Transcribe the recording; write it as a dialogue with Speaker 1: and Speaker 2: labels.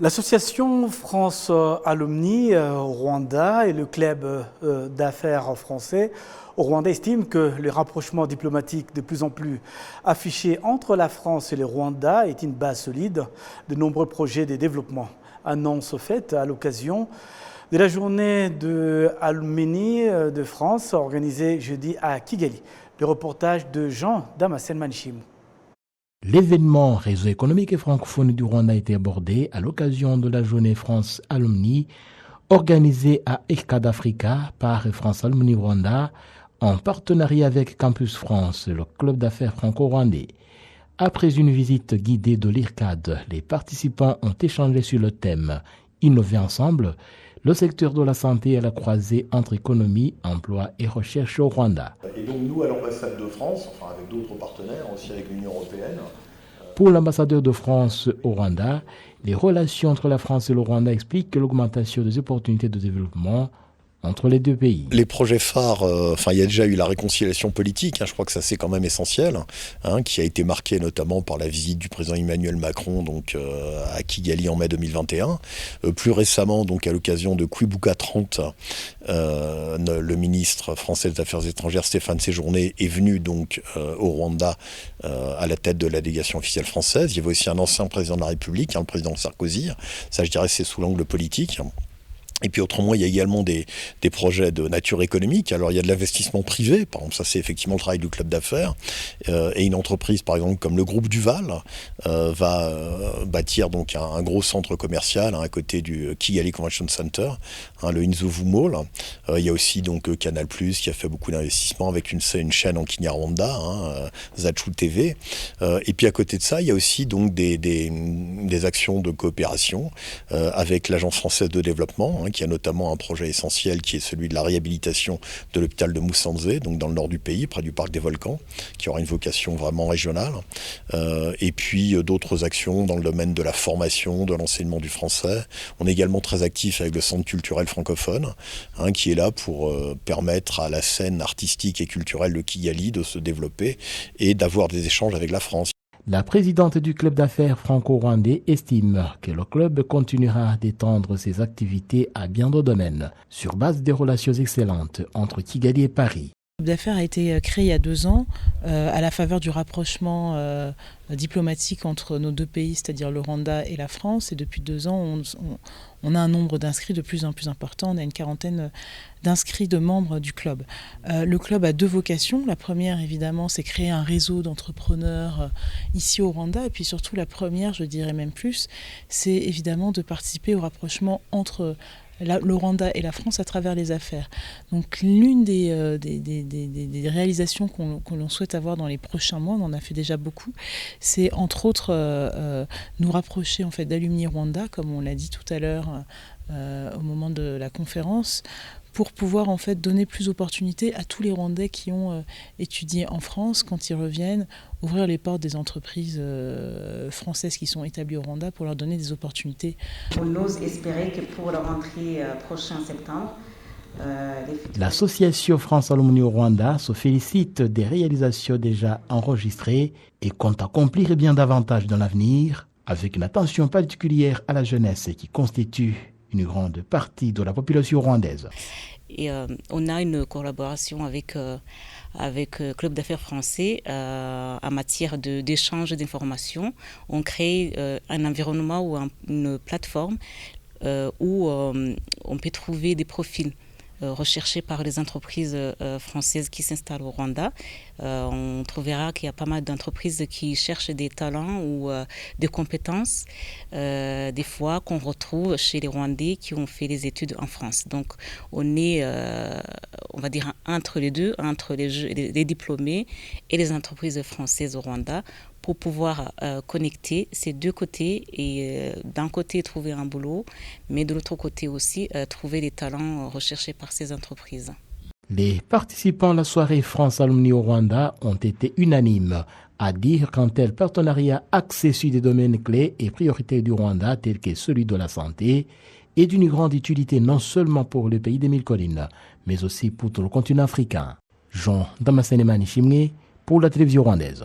Speaker 1: L'association France Alumni au Rwanda et le club d'affaires français au Rwanda estiment que le rapprochement diplomatique de plus en plus affiché entre la France et le Rwanda est une base solide de nombreux projets de développement. Annonce faite à l'occasion de la journée de Alumni de France organisée jeudi à Kigali. Le reportage de Jean Damascène Manichim.
Speaker 2: L'événement Réseau économique et francophone du Rwanda a été abordé à l'occasion de la journée France Alumni organisée à ECAD Africa par France Alumni Rwanda en partenariat avec Campus France, le club d'affaires franco-rwandais. Après une visite guidée de l'IRCAD, les participants ont échangé sur le thème « Innover ensemble », le secteur de la santé à la croisée entre économie, emploi et recherche au Rwanda.
Speaker 3: Et donc nous, à l'ambassade de France, avec d'autres partenaires, aussi avec l'Union européenne.
Speaker 2: Pour l'ambassadeur de France au Rwanda, les relations entre la France et le Rwanda expliquent l'augmentation des opportunités de développement entre les deux pays.
Speaker 3: Les projets phares, il y a déjà eu la réconciliation politique, je crois que ça c'est quand même essentiel, qui a été marqué notamment par la visite du président Emmanuel Macron à Kigali en mai 2021. Plus récemment, à l'occasion de Kwibuka 30, le ministre français des Affaires étrangères Stéphane Séjourné est venu au Rwanda à la tête de la délégation officielle française. Il y avait aussi un ancien président de la République, le président Sarkozy. Ça, je dirais, c'est sous l'angle politique. Et puis autrement, il y a également des projets de nature économique. Alors il y a de l'investissement privé, par exemple, ça c'est effectivement le travail du club d'affaires. Et une entreprise, par exemple, comme le groupe Duval, va bâtir un gros centre commercial à côté du Kigali Convention Center, le Inzovu Mall. Il y a aussi Canal+, qui a fait beaucoup d'investissements avec une chaîne en Kinyarwanda, Zachu TV. Et puis à côté de ça, il y a aussi des actions de coopération avec l'Agence française de développement, qui a notamment un projet essentiel qui est celui de la réhabilitation de l'hôpital de Musanze, dans le nord du pays, près du parc des volcans, qui aura une vocation vraiment régionale. Et puis d'autres actions dans le domaine de la formation, de l'enseignement du français. On est également très actif avec le Centre culturel francophone, qui est là pour permettre à la scène artistique et culturelle de Kigali de se développer et d'avoir des échanges avec la France.
Speaker 2: La présidente du club d'affaires franco-rwandais estime que le club continuera d'étendre ses activités à bien d'autres domaines, sur base des relations excellentes entre Kigali et Paris.
Speaker 4: Le club d'affaires a été créé il y a 2 ans à la faveur du rapprochement diplomatique entre nos deux pays, c'est-à-dire le Rwanda et la France. Et depuis 2 ans, on a un nombre d'inscrits de plus en plus important. On a une quarantaine d'inscrits de membres du club. Le club a 2 vocations. La première, évidemment, c'est créer un réseau d'entrepreneurs ici au Rwanda. Et puis surtout, la première, je dirais même plus, c'est évidemment de participer au rapprochement entre le Rwanda et la France à travers les affaires. Donc l'une des réalisations qu'on l'on souhaite avoir dans les prochains mois, on en a fait déjà beaucoup, c'est entre autres nous rapprocher en fait d'Alumni Rwanda, comme on l'a dit tout à l'heure au moment de la conférence, pour pouvoir en fait donner plus d'opportunités à tous les Rwandais qui ont étudié en France, quand ils reviennent, ouvrir les portes des entreprises françaises qui sont établies au Rwanda pour leur donner des opportunités.
Speaker 5: On ose espérer que pour la rentrée prochaine septembre,
Speaker 2: l'association France Alumni au Rwanda se félicite des réalisations déjà enregistrées et compte accomplir bien davantage dans l'avenir, avec une attention particulière à la jeunesse qui constitue une grande partie de la population rwandaise.
Speaker 6: Et on a une collaboration avec Club d'affaires français en matière d'échange d'informations. On crée un environnement ou une plateforme où on peut trouver des profils recherchés par les entreprises françaises qui s'installent au Rwanda. On trouvera qu'il y a pas mal d'entreprises qui cherchent des talents ou des compétences, des fois qu'on retrouve chez les Rwandais qui ont fait des études en France. Donc on est, on va dire, entre les deux, entre les diplômés et les entreprises françaises au Rwanda, pour pouvoir connecter ces deux côtés et d'un côté trouver un boulot, mais de l'autre côté aussi trouver les talents recherchés par ces entreprises.
Speaker 2: Les participants à la soirée France Alumni au Rwanda ont été unanimes à dire qu'un tel partenariat axé sur des domaines clés et prioritaires du Rwanda, tels que celui de la santé, est d'une grande utilité non seulement pour le pays des 1000 collines, mais aussi pour tout le continent africain. Jean Damascène Manichim pour la télévision rwandaise.